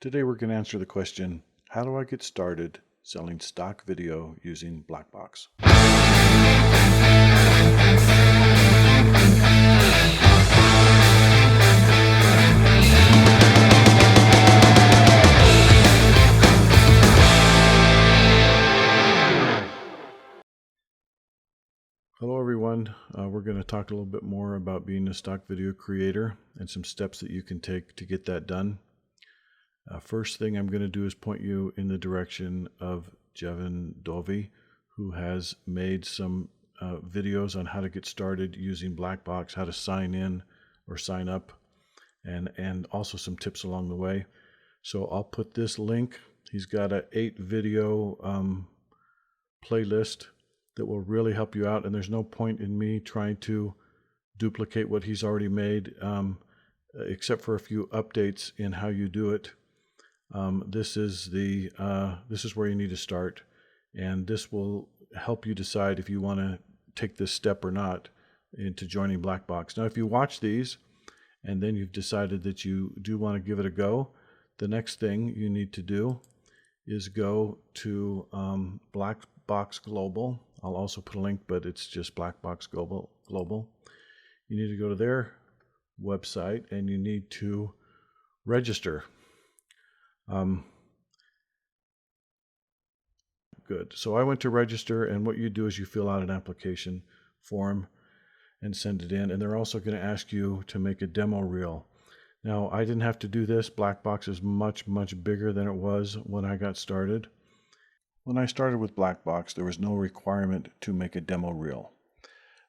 Today we're going to answer the question, how do I get started selling stock video using Blackbox? Hello everyone, we're going to talk a little bit more about being a stock video creator and some steps that you can take to get that done. First thing I'm going to do is point you in the direction of Jevin Dovey, who has made some videos on how to get started using Blackbox, how to sign in or sign up, and also some tips along the way. So I'll put this link. He's got an 8-video playlist that will really help you out, and there's no point in me trying to duplicate what he's already made, except for a few updates in how you do it. This is where you need to start, and this will help you decide if you want to take this step or not into joining Blackbox. Now, if you watch these and then you've decided that you do want to give it a go, the next thing you need to do is go to Blackbox Global. I'll also put a link, but it's just Blackbox Global. You need to go to their website and you need to register. Good. So I went to register, and what you do is you fill out an application form and send it in, and they're also going to ask you to make a demo reel. Now, I didn't have to do this. Blackbox is much bigger than it was when I got started. When I started with Blackbox, there was no requirement to make a demo reel.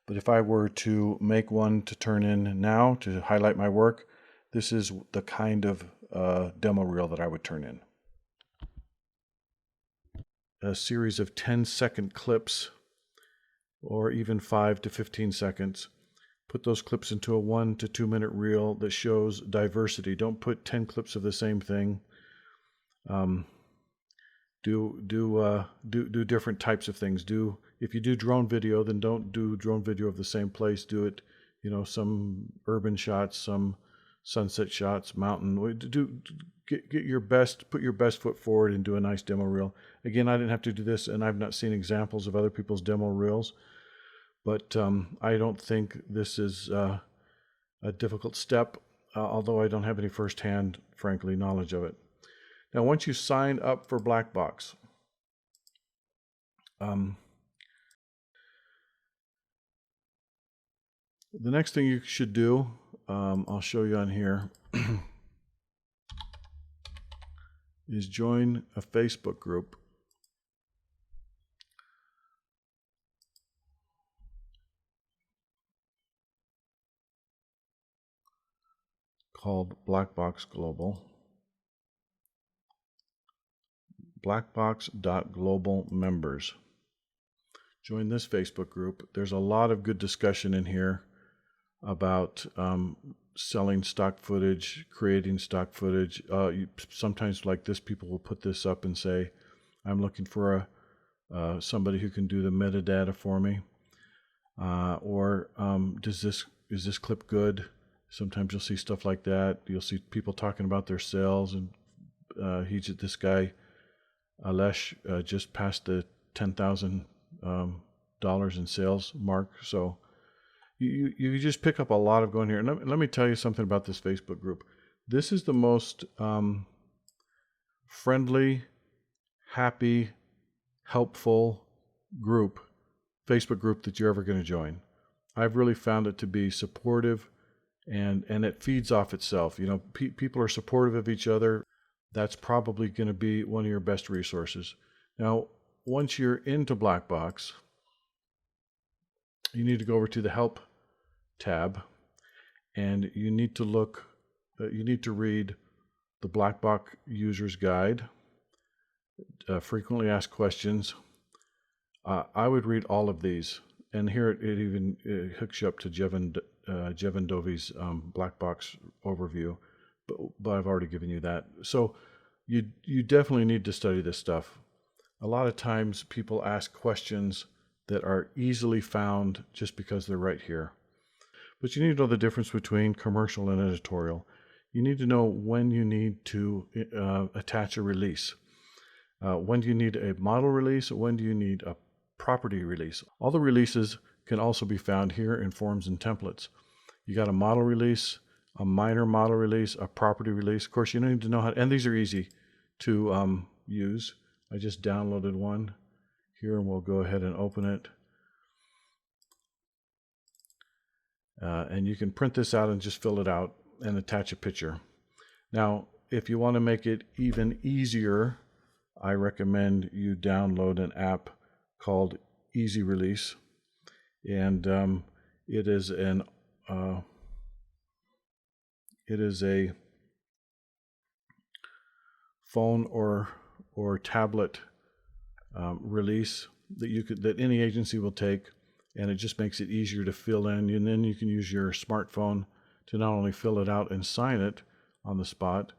But if I were to make one to turn in now to highlight my work, this is the kind of demo reel that I would turn in. A series of 10-second clips, or even 5 to 15 seconds. Put those clips into a 1 to 2 minute reel that shows diversity. Don't put 10 clips of the same thing. Do different types of things. If you do drone video, then don't do drone video of the same place. Do it, some urban shots, some sunset shots, mountain. Get your best, put your best foot forward and do a nice demo reel. Again, I didn't have to do this, and I've not seen examples of other people's demo reels, but I don't think this is a difficult step, although I don't have any firsthand, frankly, knowledge of it. Now, once you sign up for Blackbox, the next thing you should do, I'll show you on here, is join a Facebook group called Blackbox Global. Blackbox.global members. Join this Facebook group. There's a lot of good discussion in here about selling stock footage, creating stock footage. Sometimes like this, people will put this up and say, I'm looking for somebody who can do the metadata for me. Is this clip good? Sometimes you'll see stuff like that. You'll see people talking about their sales, and this guy, Alesh, just passed the $10,000 in sales mark. So you just pick up a lot of going here. And let me tell you something about this Facebook group. This is the most friendly, happy, helpful Facebook group that you're ever going to join. I've really found it to be supportive, and it feeds off itself. People are supportive of each other. That's probably going to be one of your best resources. Now, once you're into Blackbox, you need to go over to the Help tab, and you need to read the Blackbox User's Guide, Frequently Asked Questions. I would read all of these, and here it even hooks you up to Jevin Dovey's Blackbox overview. But I've already given you that. So you definitely need to study this stuff. A lot of times people ask questions that are easily found just because they're right here. But you need to know the difference between commercial and editorial. you need to know when you need to attach a release. When do you need a model release? When do you need a property release? All the releases can also be found here in Forms and Templates. You got a model release, a minor model release, a property release. Of course, you don't need to know how, and these are easy to use. I just downloaded one here, and we'll go ahead and open it. And you can print this out and just fill it out and attach a picture. Now, if you want to make it even easier, I recommend you download an app called Easy Release, and it is a phone or tablet release that any agency will take, and it just makes it easier to fill in. And then you can use your smartphone to not only fill it out and sign it on the spot,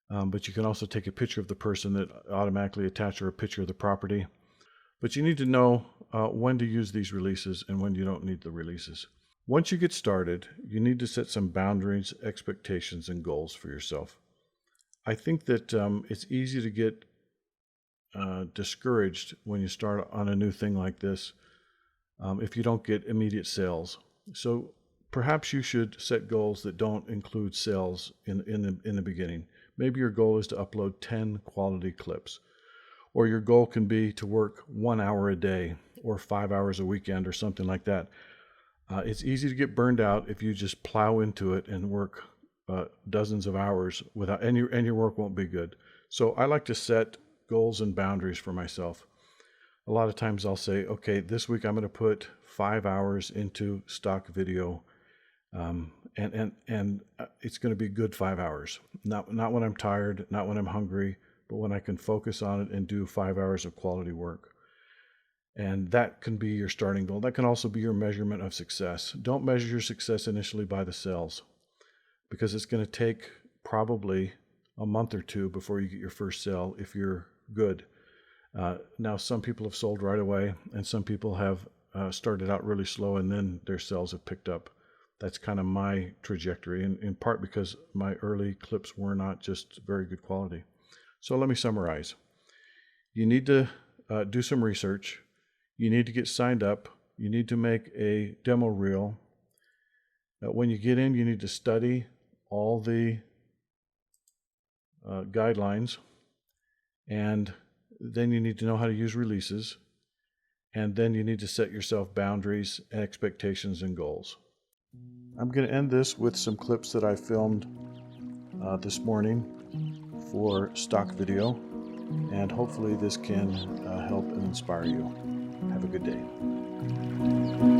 but you can also take a picture of the person that automatically attach, or a picture of the property. But you need to know when to use these releases and when you don't need the releases. Once you get started, you need to set some boundaries, expectations, and goals for yourself. I think that it's easy to get discouraged when you start on a new thing like this if you don't get immediate sales. So perhaps you should set goals that don't include sales in the beginning. Maybe your goal is to upload 10 quality clips, or your goal can be to work 1 hour a day or 5 hours a weekend or something like that. It's easy to get burned out if you just plow into it and work dozens of hours without, and your work won't be good. So I like to set goals and boundaries for myself. A lot of times I'll say, okay, this week I'm going to put 5 hours into stock video, and it's going to be good 5 hours. Not when I'm tired, not when I'm hungry, but when I can focus on it and do 5 hours of quality work. And that can be your starting goal. That can also be your measurement of success. Don't measure your success initially by the sales, because it's going to take probably a month or two before you get your first sale if you're good. Now, some people have sold right away, and some people have started out really slow, and then their sales have picked up. That's kind of my trajectory, in part because my early clips were not just very good quality. So let me summarize. You need to do some research. You need to get signed up. You need to make a demo reel. When you get in, you need to study all the guidelines, and then you need to know how to use releases, and then you need to set yourself boundaries, expectations, and goals. I'm going to end this with some clips that I filmed this morning for stock video, and hopefully this can help and inspire you. Have a good day.